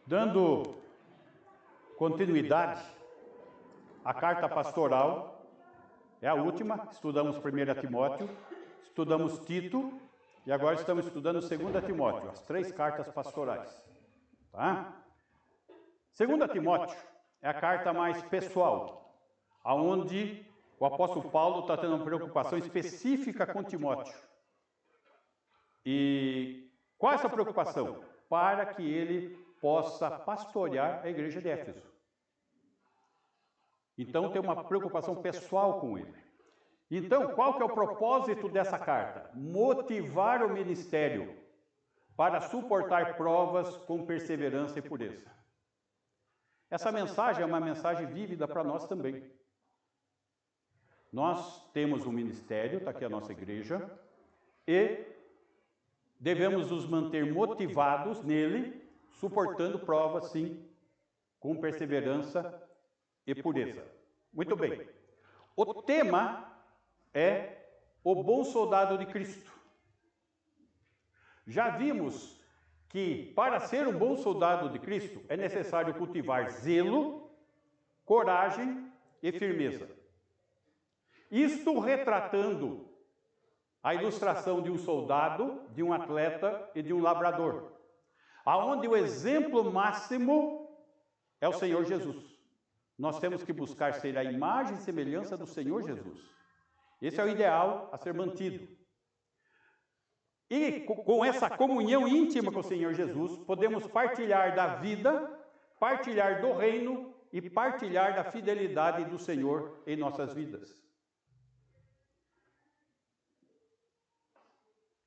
Dando continuidade à carta pastoral, é a última, estudamos 1 Timóteo, estudamos Tito e agora estamos estudando 2 Timóteo, as 3 cartas pastorais. Tá? 2 Timóteo é a carta mais pessoal, aonde o apóstolo Paulo está tendo uma preocupação específica com Timóteo. E qual é essa preocupação? Para que ele possa pastorear a igreja de Éfeso. Então tem uma preocupação pessoal com ele. Então, qual que é o propósito dessa carta? Motivar o ministério para suportar provas com perseverança e pureza. Essa mensagem é uma mensagem vívida para nós também. Nós temos um ministério, está aqui a nossa igreja, e devemos nos manter motivados nele, suportando provas, sim, com perseverança e pureza. Muito bem. O tema é o bom soldado de Cristo. Já vimos que para ser um bom soldado de Cristo é necessário cultivar zelo, coragem e firmeza. Isto retratando a ilustração de um soldado, de um atleta e de um labrador, aonde o exemplo máximo é o Senhor Jesus. Nós temos que buscar ser a imagem e semelhança do Senhor Jesus. Esse é o ideal a ser mantido. E com essa comunhão íntima com o Senhor Jesus, podemos partilhar da vida, partilhar do reino e partilhar da fidelidade do Senhor em nossas vidas.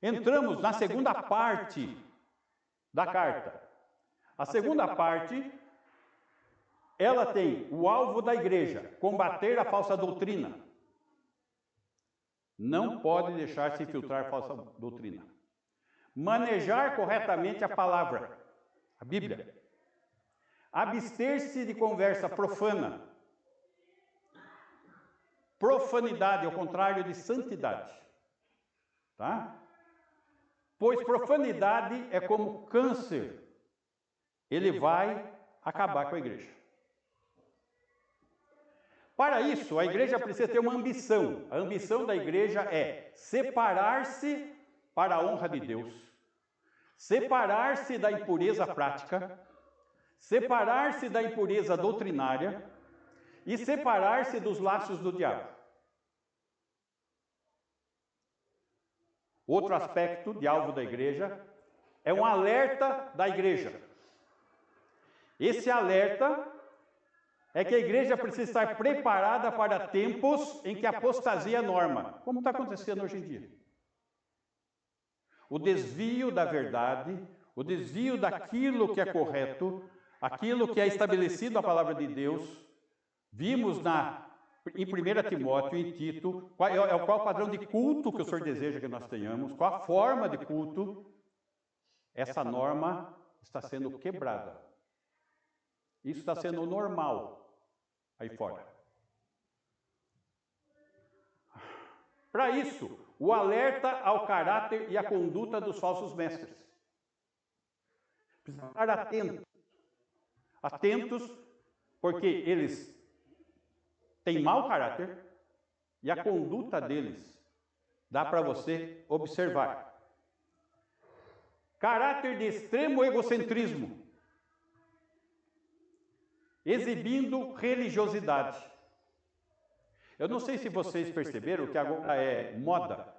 Entramos na segunda parte da carta. A segunda parte, ela tem o alvo da igreja, combater a falsa doutrina. Não pode deixar se infiltrar falsa doutrina. Manejar corretamente a palavra, a Bíblia. Abster-se de conversa profana. Profanidade, ao contrário de santidade. Tá? Pois profanidade é como câncer. Ele vai acabar com a igreja. Para isso, a igreja precisa ter uma ambição. A ambição da igreja é separar-se para a honra de Deus, separar-se da impureza prática, separar-se da impureza doutrinária e separar-se dos laços do diabo. Outro aspecto de alvo da igreja é um alerta da igreja. Esse alerta é que a igreja precisa estar preparada para tempos em que a apostasia é norma, como está acontecendo hoje em dia. O desvio da verdade, o desvio daquilo que é correto, aquilo que é estabelecido na palavra de Deus, vimos em 1 Timóteo e em Tito, qual o padrão de culto que o Senhor deseja que nós tenhamos, qual a forma de culto. Essa norma está sendo quebrada. Isso está sendo normal aí fora. Para isso, o alerta ao caráter e à conduta dos falsos mestres. Precisa estar atentos. Atentos, porque eles têm mau caráter e a conduta deles dá para você observar. Caráter de extremo egocentrismo. Exibindo religiosidade. Eu não sei se vocês perceberam que agora é moda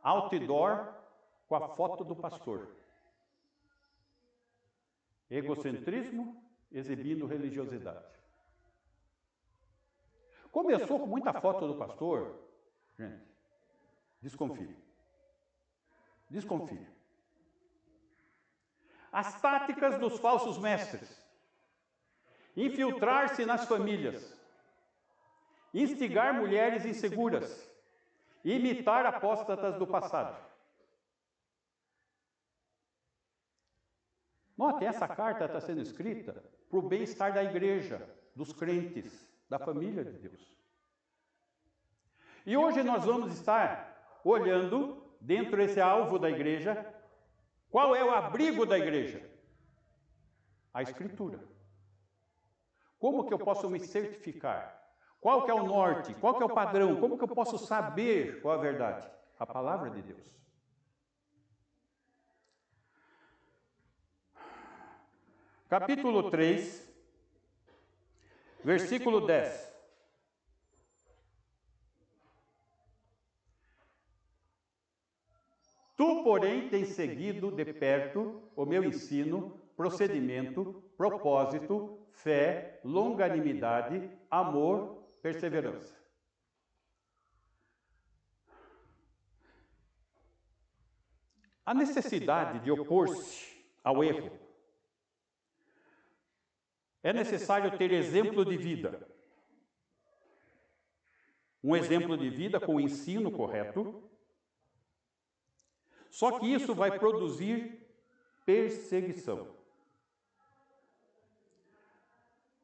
outdoor com a foto do pastor. Egocentrismo, exibindo religiosidade. Começou com muita foto do pastor, gente, desconfie. Desconfie. As táticas dos falsos mestres. Infiltrar-se nas famílias, instigar mulheres inseguras, imitar apóstatas do passado. Note, essa carta está sendo escrita para o bem-estar da igreja, dos crentes, da família de Deus. E hoje nós vamos estar olhando, dentro desse alvo da igreja, qual é o abrigo da igreja. A Escritura. Como que eu posso me certificar? Qual que é o norte? Qual que é o padrão? Como que eu posso saber qual é a verdade? A palavra de Deus. Capítulo 3, versículo 10. Tu, porém, tens seguido de perto o meu ensino, procedimento, propósito, fé, longanimidade, amor, perseverança. A necessidade de opor-se ao erro. É necessário ter exemplo de vida. Um exemplo de vida com o ensino correto. Só que isso vai produzir perseguição.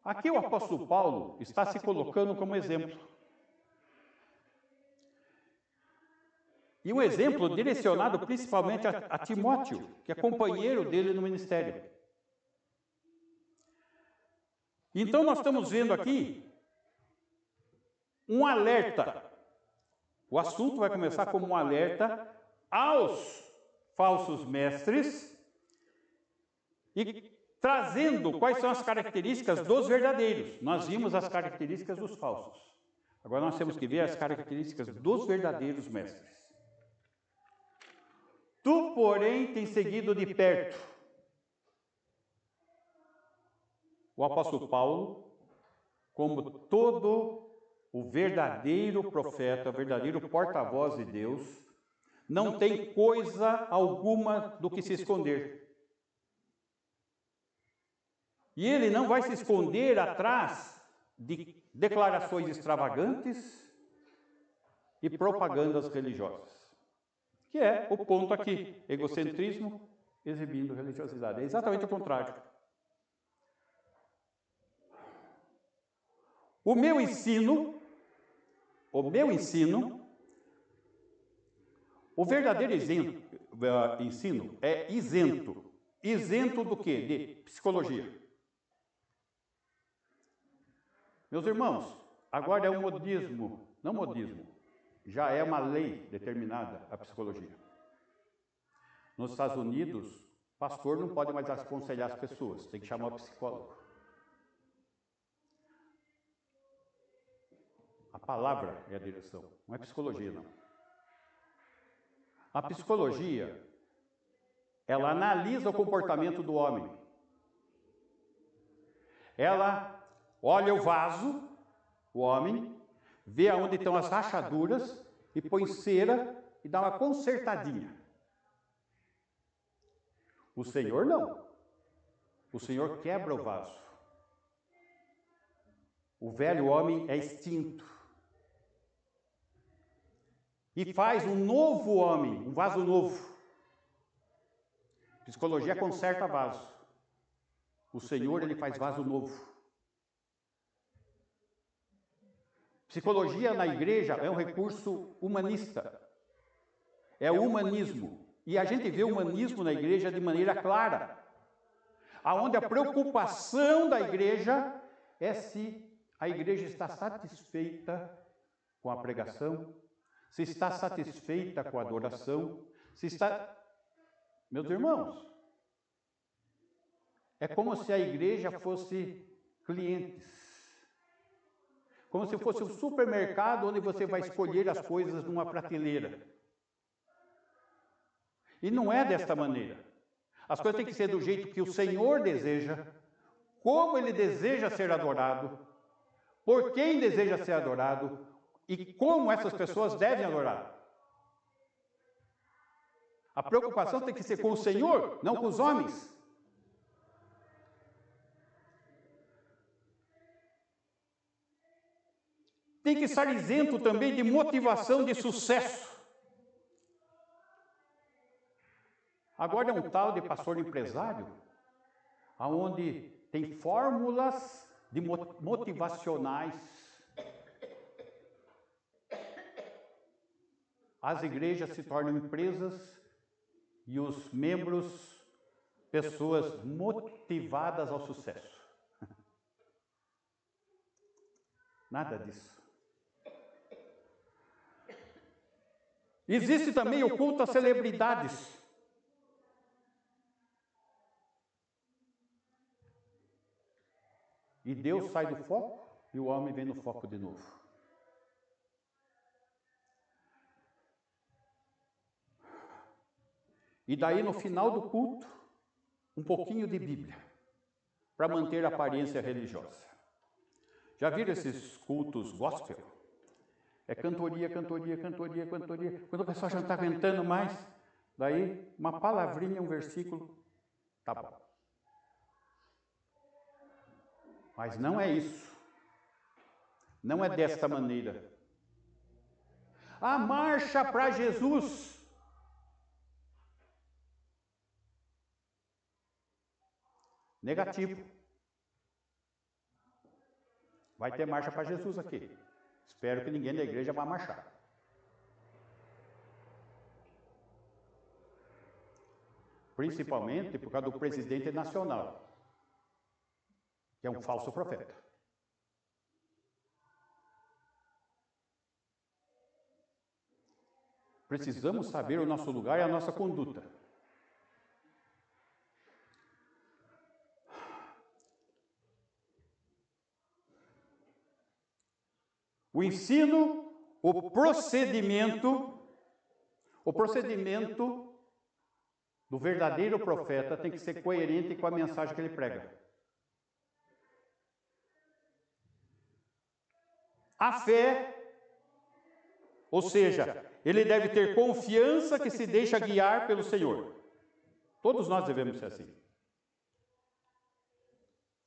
Aqui o apóstolo Paulo está se colocando como exemplo. E um exemplo direcionado principalmente a Timóteo, que é companheiro dele no ministério. Então nós estamos vendo aqui um alerta. O assunto vai começar como um alerta aos falsos mestres e trazendo quais são as características dos verdadeiros. Nós vimos as características dos falsos. Agora nós temos que ver as características dos verdadeiros mestres. Tu, porém, tens seguido de perto. O apóstolo Paulo, como todo o verdadeiro profeta, o verdadeiro porta-voz de Deus, não tem coisa alguma do que se esconder. E ele não vai se esconder atrás de declarações extravagantes e propagandas religiosas. Que é o ponto aqui, egocentrismo exibindo religiosidade. É exatamente o contrário. O meu ensino, o verdadeiro ensino é isento. Isento do quê? De psicologia. Meus irmãos, agora é um modismo, não modismo, já é uma lei determinada a psicologia. Nos Estados Unidos, pastor não pode mais aconselhar as pessoas, tem que chamar o psicólogo. A palavra é a direção, não é psicologia, não. A psicologia, ela analisa o comportamento do homem. Ela olha o vaso, o homem, vê aonde estão as rachaduras e põe cera e dá uma consertadinha. O Senhor não. O Senhor quebra o vaso. O velho homem é extinto. E faz um novo homem, um vaso novo. Psicologia conserta vaso. O Senhor, ele faz vaso novo. Psicologia na igreja é um recurso humanista. É o humanismo. E a gente vê o humanismo na igreja de maneira clara. Aonde a preocupação da igreja é se a igreja está satisfeita com a pregação, se está satisfeita com a adoração, se está... Meus irmãos, é como se a igreja fosse clientes. Como se fosse um supermercado onde você vai escolher as coisas numa prateleira. E não é desta maneira. As coisas têm que ser do jeito que o Senhor deseja, como Ele deseja ser adorado, por quem deseja ser adorado e como essas pessoas devem adorar. A preocupação tem que ser com o Senhor, não com os homens. Tem que estar isento também de motivação de sucesso. Agora é um tal de pastor empresário, onde tem fórmulas de motivacionais. As igrejas se tornam empresas e os membros pessoas motivadas ao sucesso. Nada disso. Existe também o culto às celebridades. E Deus sai do foco e o homem vem no foco de novo. E daí, no final do culto, um pouquinho de Bíblia, para manter a aparência religiosa. Já viram esses cultos gospel? É cantoria, cantoria, cantoria, cantoria. Quando o pessoal já não está aguentando mais, daí uma palavrinha, um versículo, tá bom. Mas não é isso. Não é desta maneira. A marcha para Jesus. Negativo. Vai ter marcha para Jesus aqui. Espero que ninguém da igreja vá marchar. Principalmente por causa do presidente nacional, que é um falso profeta. Precisamos saber o nosso lugar e a nossa conduta. O ensino, o procedimento do verdadeiro profeta tem que ser coerente com a mensagem que ele prega. A fé, ou seja, ele deve ter confiança que se deixa guiar pelo Senhor. Todos nós devemos ser assim.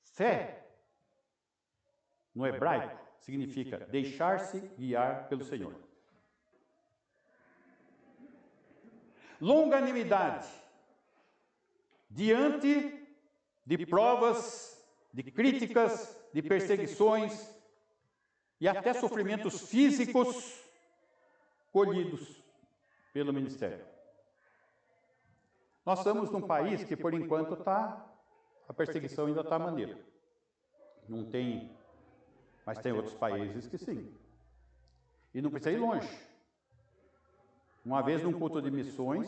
Fé, no hebraico, significa deixar-se guiar pelo Senhor. Longanimidade, diante de provas, de críticas, de perseguições e até sofrimentos físicos colhidos pelo ministério. Nós estamos num país que, por enquanto, a perseguição ainda está maneira. Não tem, mas tem outros países que sim. E não precisa ir longe. Uma vez, num culto de missões,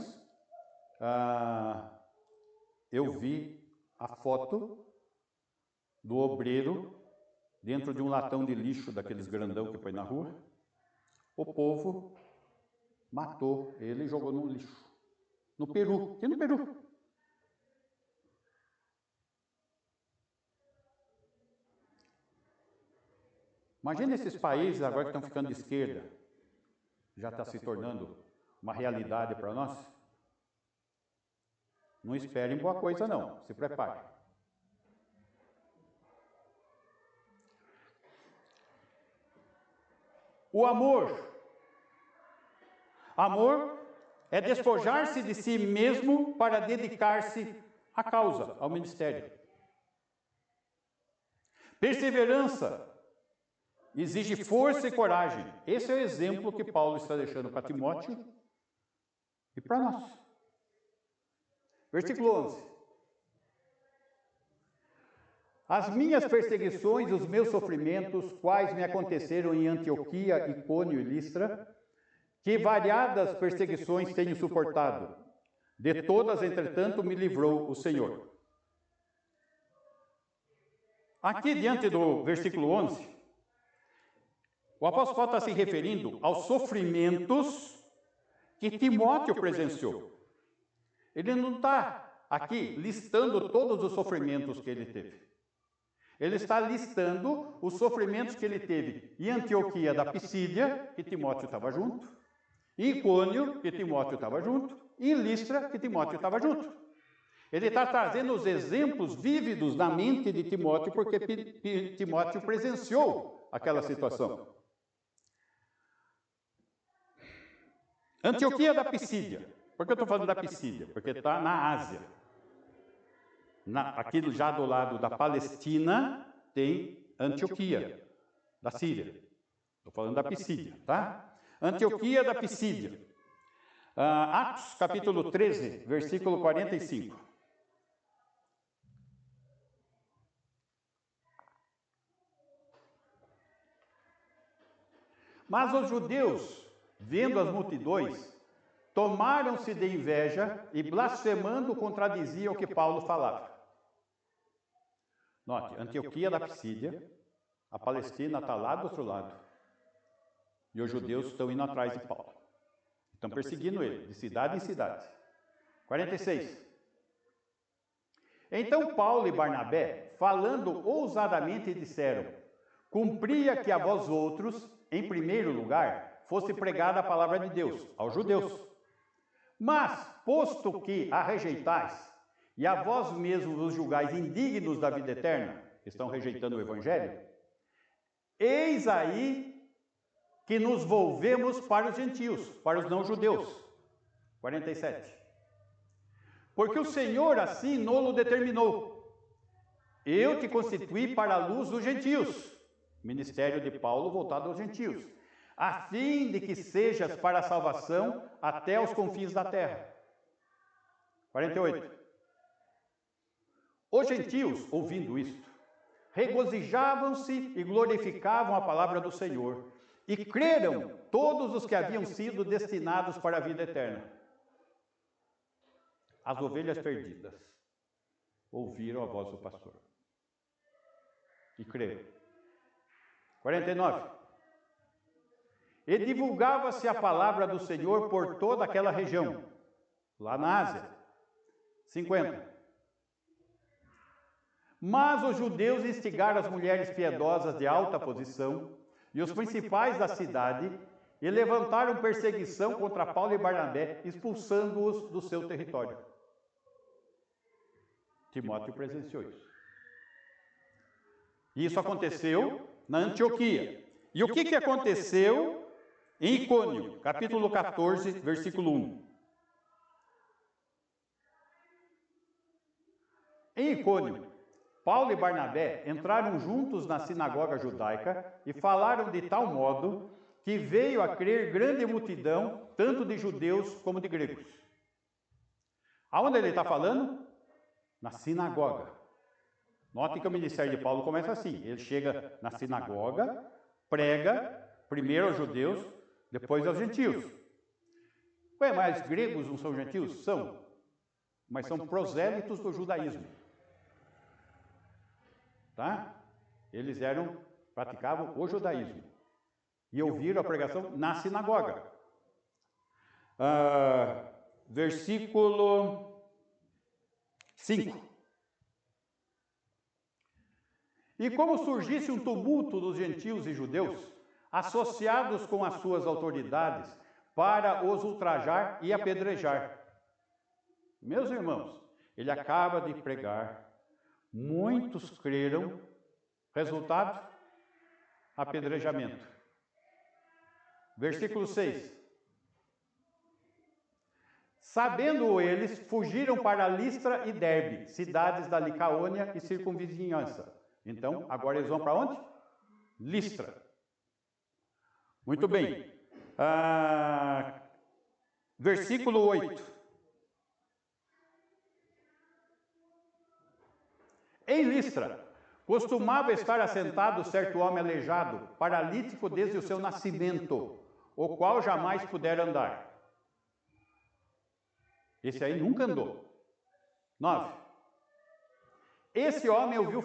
eu vi a foto do obreiro dentro de um latão de lixo, daqueles grandão que põe na rua. O povo matou ele e jogou no lixo. No Peru. E no Peru? Imagina esses países agora que estão ficando de esquerda. Já está se tornando uma realidade para nós. Não esperem boa coisa não. Se prepare. O amor. Amor é despojar-se de si mesmo para dedicar-se à causa, ao ministério. Perseverança exige força e coragem. Esse é o exemplo que Paulo está deixando para Timóteo e para nós. Versículo 11. As minhas perseguições e os meus sofrimentos, quais me aconteceram em Antioquia, Icônio e Listra, que variadas perseguições tenho suportado. De todas, entretanto, me livrou o Senhor. Aqui, diante do versículo 11, o apóstolo Paulo está se referindo aos sofrimentos que Timóteo presenciou. Ele não está aqui listando todos os sofrimentos que ele teve. Ele está listando os sofrimentos que ele teve em Antioquia da Pisídia, que Timóteo estava junto, em Icônio, que Timóteo estava junto, e em Listra, que Timóteo estava junto. Ele está trazendo os exemplos vívidos na mente de Timóteo, porque Timóteo presenciou aquela situação. Antioquia da Pisídia. Por que eu estou falando da Pisídia? Porque está na Ásia. Aqui já do lado da Palestina tem Antioquia, da Síria. Estou falando da Pisídia, tá? Antioquia da Pisídia. Atos, capítulo 13, versículo 45. Mas os judeus, vendo as multidões, tomaram-se de inveja e, blasfemando, contradiziam o que Paulo falava. Note, Antioquia da Psídia, a Palestina está lá do outro lado, e os judeus estão indo atrás de Paulo. Estão perseguindo ele, de cidade em cidade. 46. Então Paulo e Barnabé, falando ousadamente, disseram: cumpria que a vós outros, em primeiro lugar, fosse pregada a palavra de Deus aos judeus. Mas, posto que a rejeitais, e a vós mesmos os julgais indignos da vida eterna, estão rejeitando o Evangelho, eis aí que nos volvemos para os gentios, para os não-judeus. 47. Porque o Senhor assim nolo determinou. Eu te constituí para a luz dos gentios. Ministério de Paulo voltado aos gentios, a fim de que sejas para a salvação até os confins da terra. 48. Os gentios, ouvindo isto, regozijavam-se e glorificavam a palavra do Senhor, e creram todos os que haviam sido destinados para a vida eterna. As ovelhas perdidas ouviram a voz do pastor e creram. 49. E divulgava-se a palavra do Senhor por toda aquela região, lá na Ásia. 50. Mas os judeus instigaram as mulheres piedosas de alta posição e os principais da cidade e levantaram perseguição contra Paulo e Barnabé, expulsando-os do seu território. Timóteo presenciou isso. Isso aconteceu na Antioquia. E o que aconteceu em Icônio? Capítulo 14, versículo 1. Em Icônio, Paulo e Barnabé entraram juntos na sinagoga judaica e falaram de tal modo que veio a crer grande multidão, tanto de judeus como de gregos. Aonde ele está falando? Na sinagoga. Notem que o ministério de Paulo começa assim. Ele chega na sinagoga, prega, primeiro aos judeus, depois aos gentios. Ué, mas gregos não são gentios? São. Mas são prosélitos do judaísmo. Tá? Eles praticavam o judaísmo. E ouviram a pregação na sinagoga. Versículo 5. E como surgisse um tumulto dos gentios e judeus, associados com as suas autoridades, para os ultrajar e apedrejar. Meus irmãos, ele acaba de pregar, muitos creram, resultado, apedrejamento. Versículo 6. Sabendo eles, fugiram para Listra e Derbe, cidades da Licaônia e circunvizinhança. Então, agora eles vão para onde? Listra. Muito bem. Versículo 8. Em Listra, costumava estar assentado certo homem aleijado, paralítico desde o seu nascimento, o qual jamais pudera andar. Esse aí nunca andou. 9. Esse homem ouviu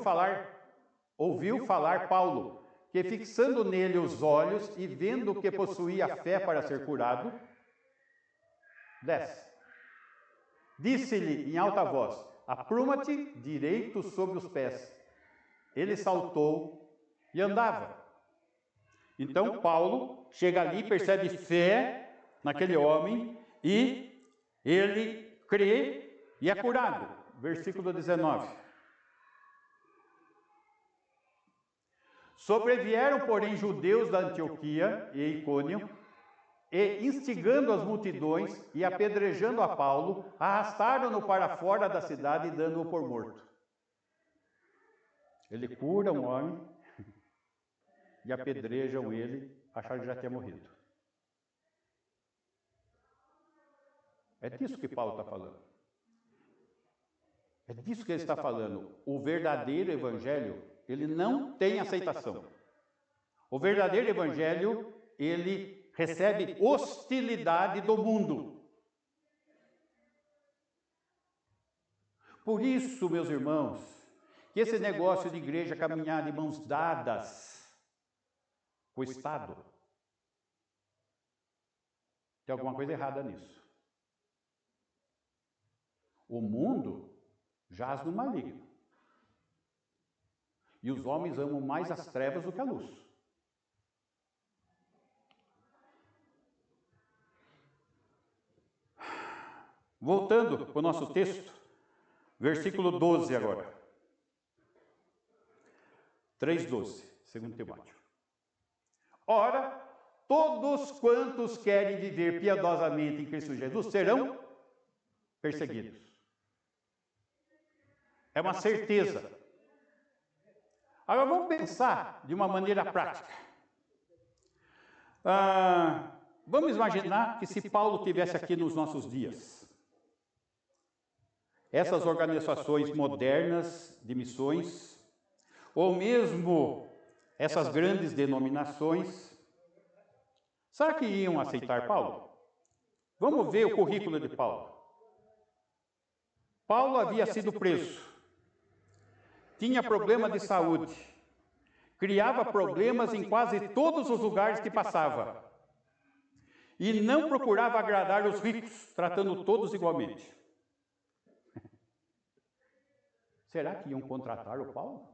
falar Paulo, que fixando nele os olhos e vendo que possuía fé para ser curado. 10. Disse-lhe em alta voz: apruma-te direito sobre os pés. Ele saltou e andava. Então Paulo chega ali, percebe fé naquele homem e ele crê e é curado. Versículo 19. Sobrevieram, porém, judeus da Antioquia e Icônio, e, instigando as multidões e apedrejando a Paulo, arrastaram-no para fora da cidade, dando-o por morto. Ele cura um homem e apedrejam ele, acharam que já tinha morrido. É disso que Paulo está falando. É disso que ele está falando. O verdadeiro evangelho, ele não tem aceitação. O verdadeiro evangelho ele recebe hostilidade do mundo. Por isso, meus irmãos, que esse negócio de igreja caminhar de mãos dadas com o Estado, tem alguma coisa errada nisso. O mundo jaz no maligno. E os homens amam mais as trevas do que a luz. Voltando para o nosso texto, versículo 12 agora. 3:12, 2 Timóteo. Ora, todos quantos querem viver piedosamente em Cristo Jesus serão perseguidos. É uma certeza. Agora vamos pensar de uma maneira prática. Vamos imaginar que se Paulo tivesse aqui nos nossos dias, essas organizações modernas de missões, ou mesmo essas grandes denominações, será que iam aceitar Paulo? Vamos ver o currículo de Paulo. Paulo havia sido preso, tinha problema de saúde, criava problemas em quase todos os lugares que passava, e não procurava agradar os ricos, tratando todos igualmente. Será que iam contratar o Paulo?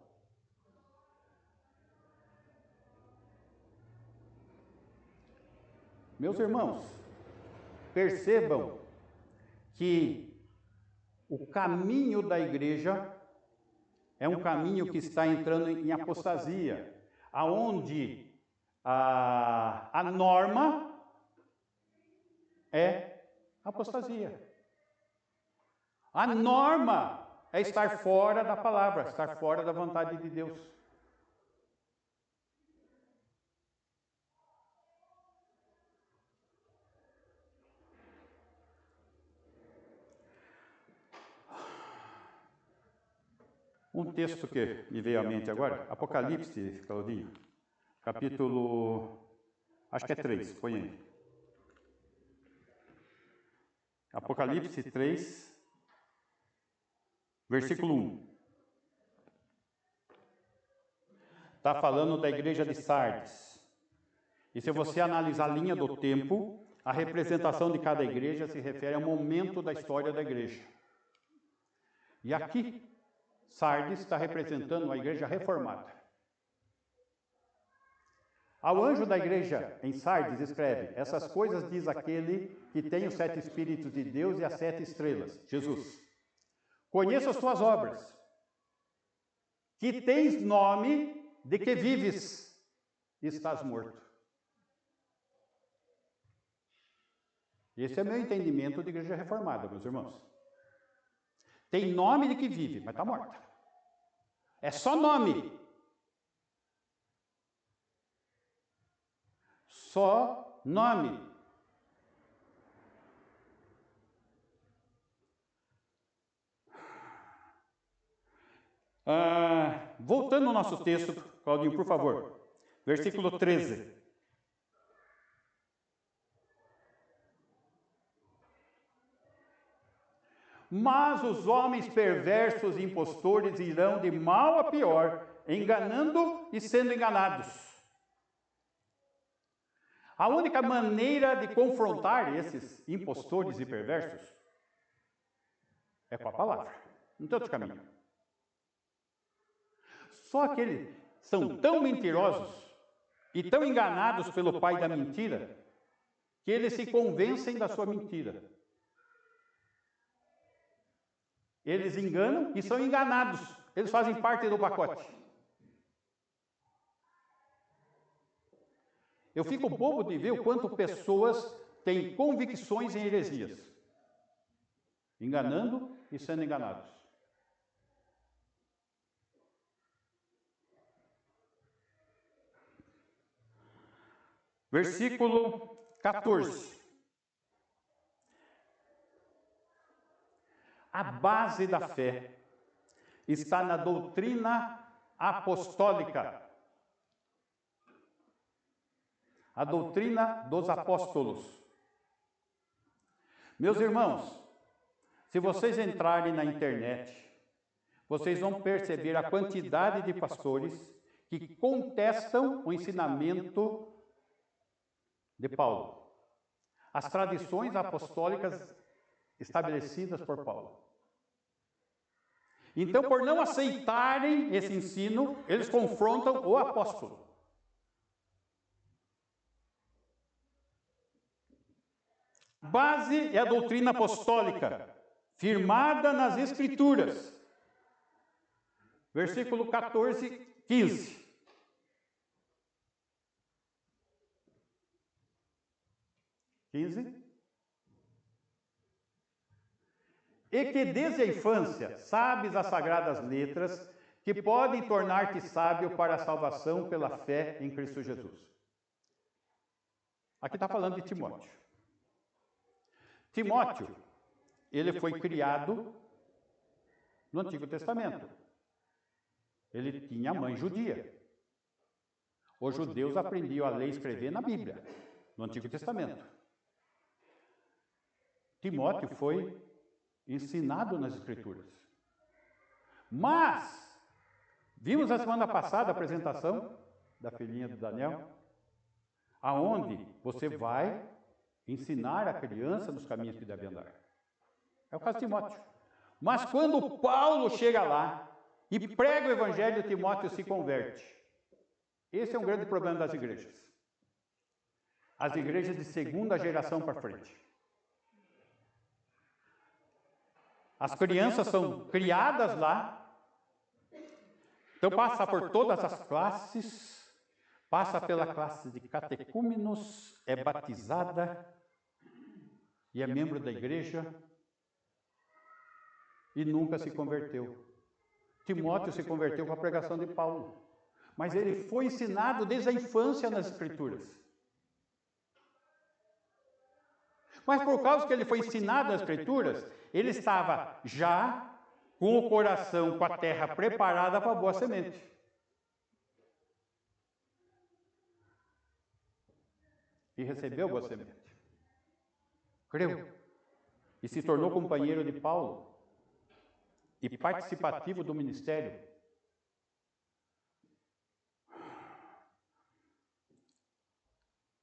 Meus irmãos, percebam que o caminho da igreja é um caminho que está entrando em apostasia, aonde a norma é apostasia. A norma é estar fora da palavra, estar fora da vontade de Deus. Um texto que me veio à mente agora, Apocalipse, Claudinho, capítulo, acho que é 3, põe aí. Apocalipse 3, versículo 1. Está falando da igreja de Sardes. E se você analisar a linha do tempo, a representação de cada igreja se refere ao momento da história da igreja. E aqui, Sardes está representando a igreja reformada. Ao anjo da igreja em Sardes escreve: essas coisas diz aquele que tem os 7 Espíritos de Deus e as 7 estrelas, Jesus. Conheço as tuas obras, que tens nome de que vives e estás morto. Esse é meu entendimento de igreja reformada, meus irmãos. Tem nome de que vive, mas está morta. É só nome. Só nome. Voltando ao nosso texto, Claudinho, por favor. Versículo 13. Mas os homens perversos e impostores irão de mal a pior, enganando e sendo enganados. A única maneira de confrontar esses impostores e perversos é com a palavra. Não tem outro caminho. Só que eles são tão mentirosos e tão enganados pelo pai da mentira que eles se convencem da sua mentira. Eles enganam e são enganados. Eles fazem parte do pacote. Eu fico bobo de ver o quanto pessoas têm convicções em heresias, enganando e sendo enganados. Versículo 14. A base da fé está na doutrina apostólica. a doutrina dos apóstolos. Meus irmãos, se vocês entrarem na internet, vocês vão perceber a quantidade de pastores que contestam o ensinamento de Paulo, as tradições apostólicas estabelecidas por Paulo. Então, por não aceitarem esse ensino, eles confrontam o apóstolo. A base é a doutrina apostólica, firmada nas Escrituras. Versículo 14, 15. E que desde a infância sabes as sagradas letras que podem tornar-te sábio para a salvação pela fé em Cristo Jesus. Aqui está falando de Timóteo. Timóteo, ele foi criado no Antigo Testamento. Ele tinha mãe judia. Os judeus aprendiam a ler e escrever na Bíblia, no Antigo Testamento. Timóteo foi ensinado nas Escrituras. Mas, vimos a semana passada a apresentação da filhinha do Daniel, aonde você vai ensinar a criança nos caminhos que deve andar. É o caso de Timóteo. Mas quando Paulo chega lá e prega o Evangelho, Timóteo se converte. Esse é um grande problema das igrejas. As igrejas de segunda geração para frente. As crianças são criadas lá, então passa por todas as classes, passa pela classe de catecúmenos, é batizada e é membro da igreja e nunca se converteu. Timóteo se converteu com a pregação de Paulo, mas ele foi ensinado desde a infância nas Escrituras. Mas por causa que ele foi ensinado nas Escrituras, ele estava já com o coração, com a terra preparada para a boa semente. E recebeu a boa semente. Creu. E se tornou companheiro de Paulo e participativo do ministério.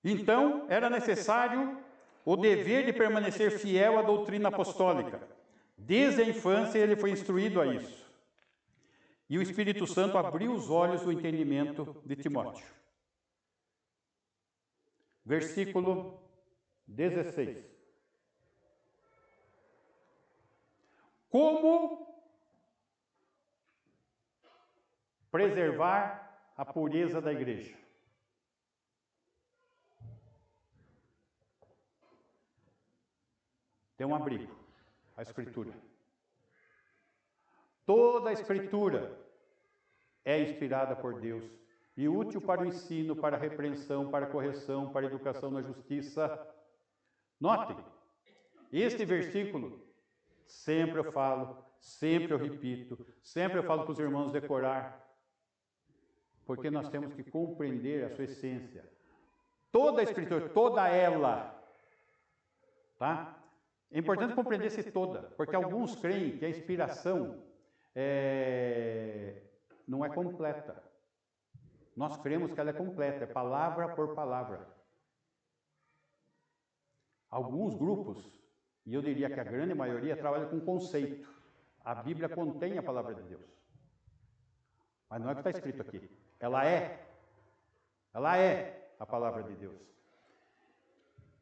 Então, era necessário o dever de permanecer fiel à doutrina apostólica. Desde a infância ele foi instruído a isso. E o Espírito Santo abriu os olhos do entendimento de Timóteo. Versículo 16. Como preservar a pureza da igreja? Tem um abrigo, a Escritura. Toda a Escritura é inspirada por Deus e útil para o ensino, para a repreensão, para a correção, para a educação na justiça. Notem, este versículo, sempre eu falo, sempre eu repito, sempre eu falo para os irmãos decorar, porque nós temos que compreender a sua essência. Toda a Escritura, toda ela, tá? É importante compreender-se toda, porque alguns creem que a inspiração não é completa. Nós cremos que ela é completa, é palavra por palavra. Alguns grupos, e eu diria que a grande maioria, trabalha com conceito. A Bíblia contém a palavra de Deus. Mas não é o que está escrito aqui. Ela é a palavra de Deus.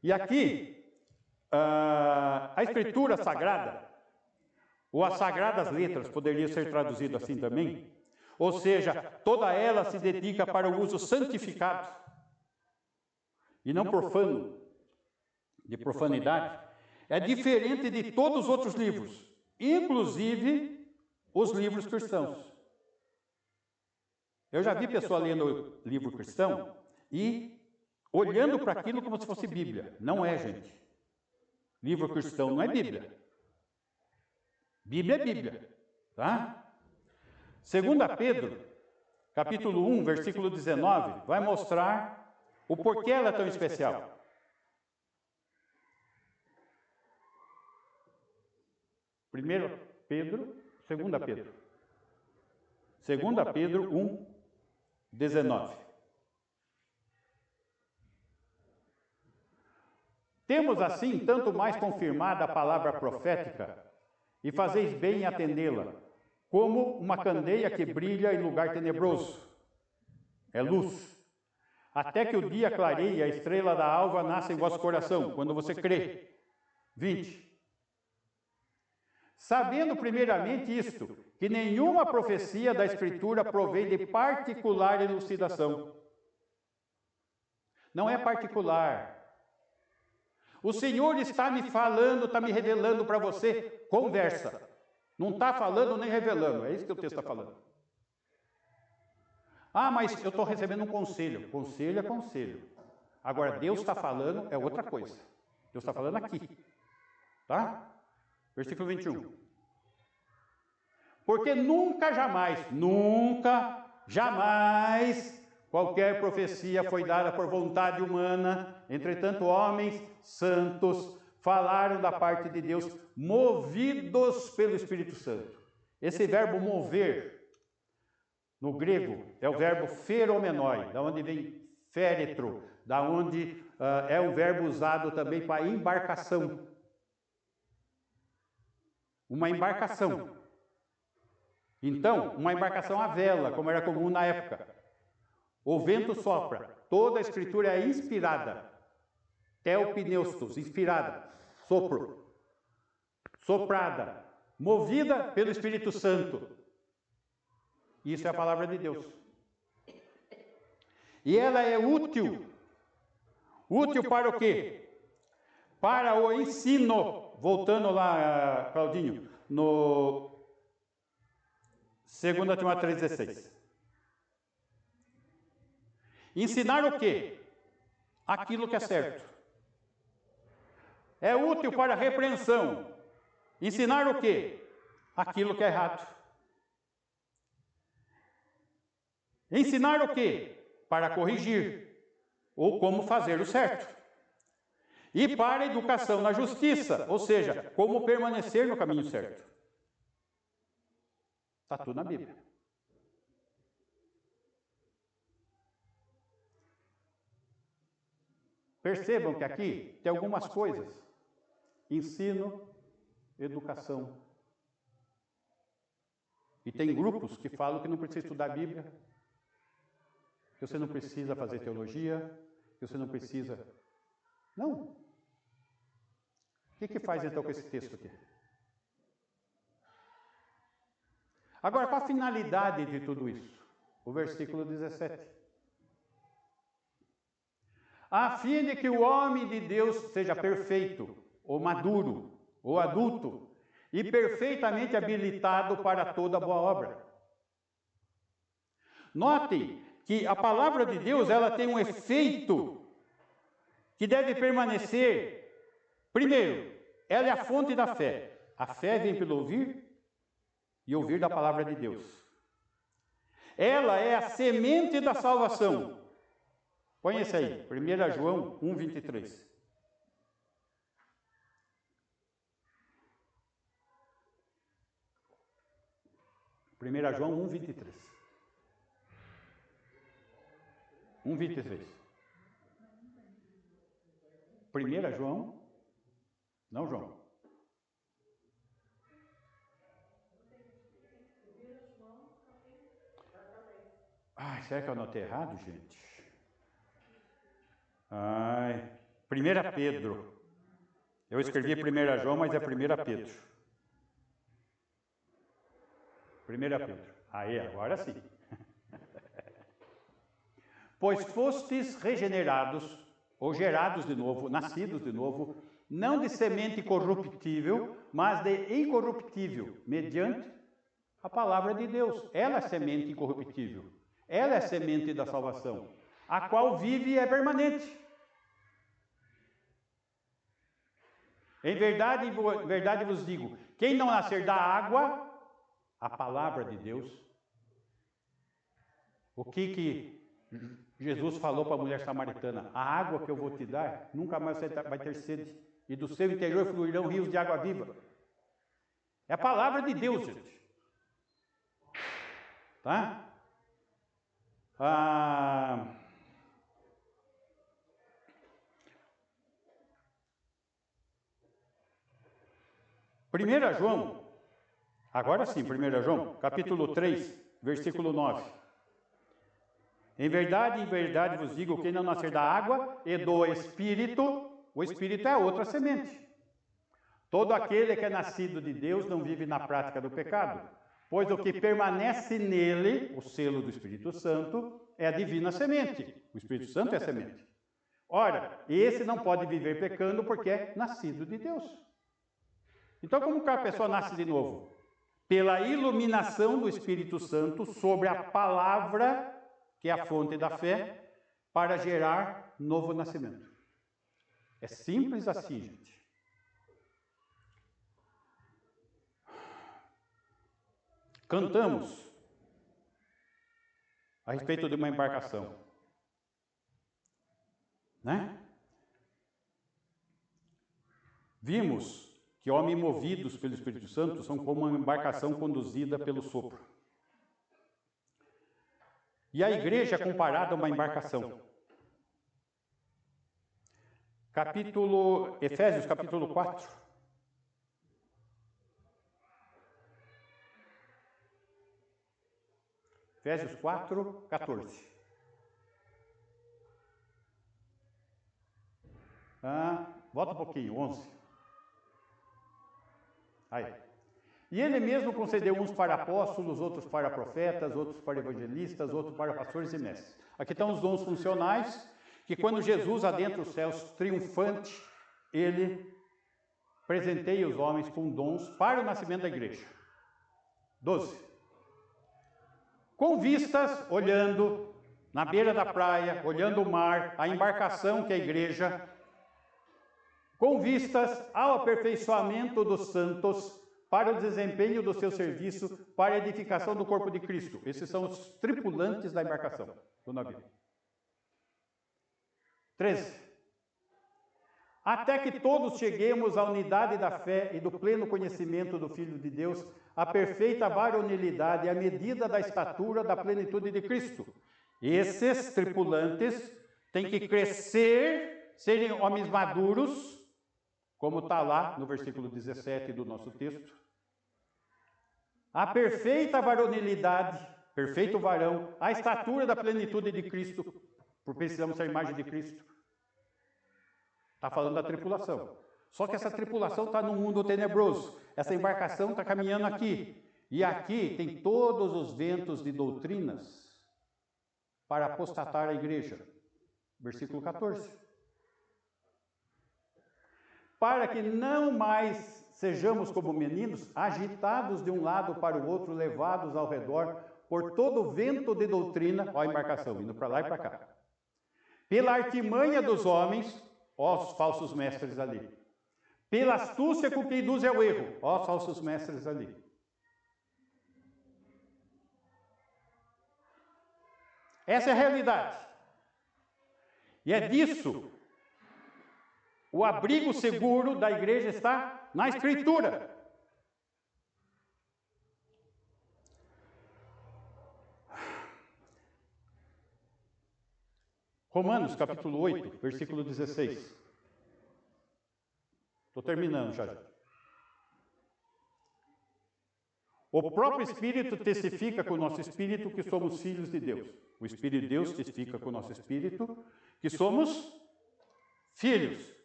E aqui, a Escritura Sagrada, ou as Sagradas Letras, poderia ser traduzido assim também, ou seja, toda ela se dedica para o uso santificado e não profano, de profanidade, é diferente de todos os outros livros, inclusive os livros cristãos. Eu já vi pessoa lendo livro cristão e olhando para aquilo como se fosse Bíblia. Não é, gente. Livro cristão não é Bíblia. Bíblia é Bíblia, tá? 2 Pedro, capítulo 1, versículo 19, vai mostrar O porquê ela é tão especial? Primeiro Pedro, segunda Pedro. Segunda Pedro 1:19. Temos assim tanto mais confirmada a palavra profética, e fazeis bem em atendê-la, como uma candeia que brilha em lugar tenebroso. É luz. Até que o dia clareie e a estrela da alva nasça em vosso coração, quando você crê. 20. Sabendo primeiramente isto, que nenhuma profecia da Escritura provém de particular elucidação. Não é particular. O Senhor está me falando, está me revelando para você, conversa. Não está falando nem revelando, é isso que o texto está falando. Ah, mas eu estou recebendo um conselho. Conselho é conselho. Agora, Deus está falando é outra coisa. Deus está falando aqui. Tá? Versículo 21. Porque nunca jamais, qualquer profecia foi dada por vontade humana. Entretanto, homens santos falaram da parte de Deus, movidos pelo Espírito Santo. Esse verbo mover, no grego, é o verbo feromenoi, da onde vem féretro, da onde é o verbo usado também para embarcação. Uma embarcação. Então, uma embarcação à vela, como era comum na época. O vento sopra. Toda a escritura é inspirada. Teopneustos, inspirada. Sopro. Soprada. Movida pelo Espírito Santo. Isso é a palavra de Deus. E ela é útil. Útil para o quê? Para o ensino. Voltando lá, Claudinho, no 2 Timóteo 3,16. Ensinar o quê? Aquilo que é certo. É útil para a repreensão. Ensinar o quê? Aquilo que é errado. Ensinar o quê? Para corrigir, ou como fazer o certo. E para a educação na justiça, ou seja, como permanecer no caminho certo. Está tudo na Bíblia. Percebam que aqui tem algumas coisas. Ensino, educação. E tem grupos que falam que não precisa estudar a Bíblia, que você não precisa fazer teologia, que você não precisa... Não. O que faz então com esse texto aqui? Agora, qual a finalidade de tudo isso? O versículo 17. A fim de que o homem de Deus seja perfeito, ou maduro, ou adulto, e perfeitamente habilitado para toda boa obra. Notem que a palavra de Deus, ela tem um efeito que deve permanecer. Primeiro, ela é a fonte da fé. A fé vem pelo ouvir e ouvir da palavra de Deus. Ela é a semente da salvação. Põe esse aí, 1 João 1:23. 1 João 1:23. 1:23. 1 João, não João. Ai, será que eu anotei errado, gente? Ai, 1 Pedro. Eu escrevi 1 João, mas é 1 Pedro. 1 Pedro. Aí, agora sim. Pois fostes regenerados, ou gerados de novo, nascidos de novo, não de semente corruptível, mas de incorruptível, mediante a palavra de Deus. Ela é semente incorruptível. Ela é a semente da salvação, a qual vive e é permanente. Em verdade vos digo, quem não nascer da água, a palavra de Deus, o que Jesus falou para a mulher samaritana: a água que eu vou te dar, nunca mais você vai ter sede, e do seu interior fluirão rios de água viva. É a palavra de Deus, gente. Tá? 1 João, agora sim, 1 João, capítulo 3, versículo 9. Em verdade vos digo, quem não nascer da água e do Espírito, o Espírito é outra semente. Todo aquele que é nascido de Deus não vive na prática do pecado, pois o que permanece nele, o selo do Espírito Santo, é a divina semente. O Espírito Santo é a semente. Ora, esse não pode viver pecando porque é nascido de Deus. Então, como que a pessoa nasce de novo? Pela iluminação do Espírito Santo sobre a palavra, que é a fonte da fé, para gerar novo nascimento. É simples assim, gente. Cantamos a respeito de uma embarcação, né? Vimos que homens movidos pelo Espírito Santo são como uma embarcação conduzida pelo sopro. E a igreja é comparada a uma embarcação. Efésios capítulo 4. Efésios 4, 14. Volta um pouquinho, 11. Aí. E ele mesmo concedeu uns para apóstolos, outros para profetas, outros para evangelistas, outros para pastores e mestres. Aqui estão os dons funcionais, que quando Jesus adentra os céus triunfante, ele presenteia os homens com dons para o nascimento da igreja. 12. Com vistas, olhando na beira da praia, olhando o mar, a embarcação que é a igreja, com vistas ao aperfeiçoamento dos santos, para o desempenho do seu serviço, para a edificação do corpo de Cristo. Esses são os tripulantes da embarcação, do navio. 13. Até que todos cheguemos à unidade da fé e do pleno conhecimento do Filho de Deus, à perfeita varonilidade e à medida da estatura da plenitude de Cristo. Esses tripulantes têm que crescer, serem homens maduros, como está lá no versículo 17 do nosso texto. A perfeita varonilidade, perfeito varão, a estatura da plenitude de Cristo, porque precisamos ser a imagem de Cristo. Está falando da tripulação. Só que essa tripulação está num mundo tenebroso. Essa embarcação está caminhando aqui. E aqui tem todos os ventos de doutrinas para apostatar a igreja. Versículo 14. Para que não mais sejamos como meninos, agitados de um lado para o outro, levados ao redor por todo o vento de doutrina, ó a embarcação, indo para lá e para cá. Pela artimanha dos homens, ó os falsos mestres ali. Pela astúcia com que induz ao erro, ó os falsos mestres ali. Essa é a realidade. E é disso. O abrigo seguro da igreja está na Escritura. Romanos, capítulo 8, versículo 16. Estou terminando já. O próprio Espírito testifica com o nosso espírito que somos filhos de Deus. O Espírito de Deus testifica com o nosso espírito que somos filhos.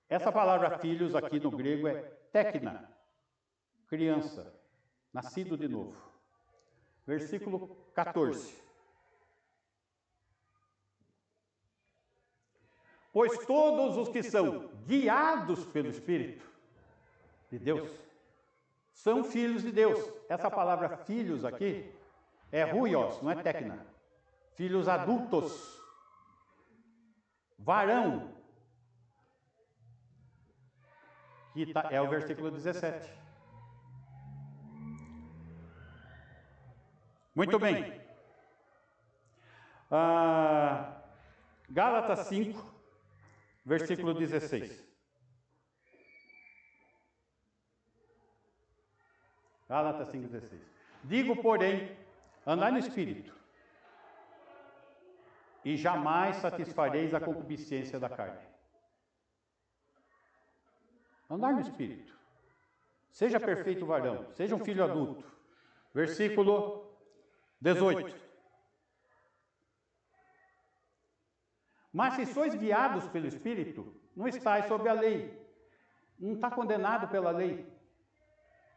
Essa palavra filhos aqui no grego é tekna, criança, nascido de novo. Versículo 14. Pois todos os que são guiados pelo Espírito de Deus são filhos de Deus. Essa palavra filhos aqui é ruios, não é tekna. Filhos adultos, varão. Que é o versículo 17. Muito bem. Gálatas 5, versículo 16. Gálatas 5, 16. Digo, porém, andai no Espírito, e jamais satisfareis a concupiscência da carne. Andar no Espírito. Seja perfeito varão, seja um filho adulto. Versículo 18. Mas se sois guiados pelo Espírito, não estáis sob a lei. Não está condenado pela lei.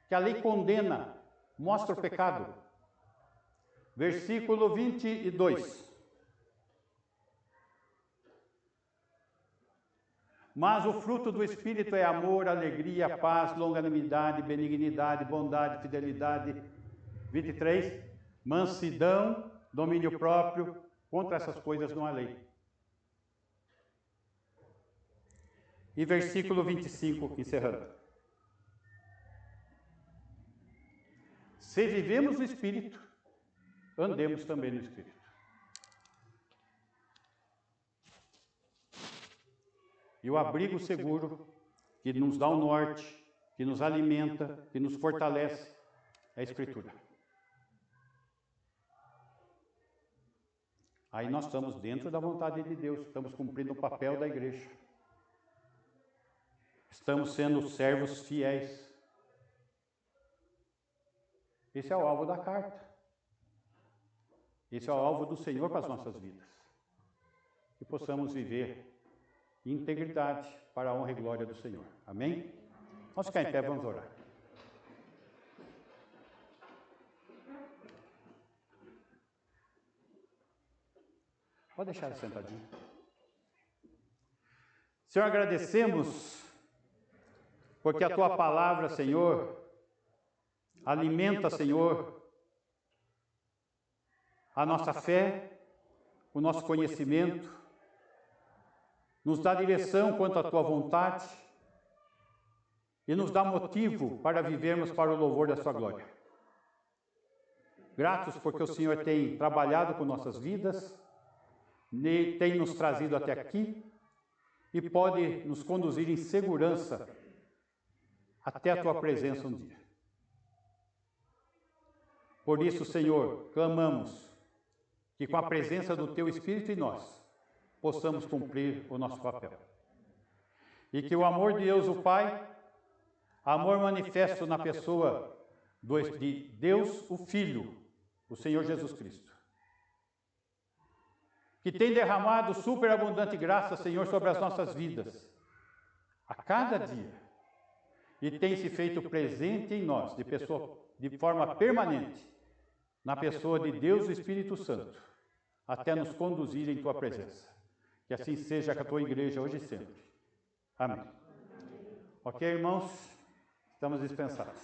Que a lei condena, mostra o pecado. Versículo 22. Mas o fruto do Espírito é amor, alegria, paz, longanimidade, benignidade, bondade, fidelidade. 23. Mansidão, domínio próprio. Contra essas coisas não há lei. E versículo 25, encerrando. Se vivemos no Espírito, andemos também no Espírito. E o abrigo seguro, que nos dá o norte, que nos alimenta, que nos fortalece, é a Escritura. Aí nós estamos dentro da vontade de Deus, estamos cumprindo o papel da igreja. Estamos sendo servos fiéis. Esse é o alvo da carta. Esse é o alvo do Senhor para as nossas vidas. Que possamos viver em integridade para a honra e glória do Senhor. Amém? Vamos ficar em pé, vamos orar. Pode deixar sentadinho. Senhor, agradecemos porque a Tua palavra, Senhor, alimenta, Senhor, a nossa fé, o nosso conhecimento, nos dá direção quanto à Tua vontade e nos dá motivo para vivermos para o louvor da Sua glória. Gratos porque o Senhor tem trabalhado com nossas vidas, tem nos trazido até aqui e pode nos conduzir em segurança até a Tua presença um dia. Por isso, Senhor, clamamos que com a presença do Teu Espírito em nós, possamos cumprir o nosso papel. E que o amor de Deus, o Pai, amor manifesto na pessoa de Deus, o Filho, o Senhor Jesus Cristo, que tem derramado superabundante graça, Senhor, sobre as nossas vidas, a cada dia, e tem se feito presente em nós, de forma permanente, na pessoa de Deus, o Espírito Santo, até nos conduzir em Tua presença. Que assim seja com a Tua igreja hoje e sempre. Amém. Ok, irmãos? Estamos dispensados.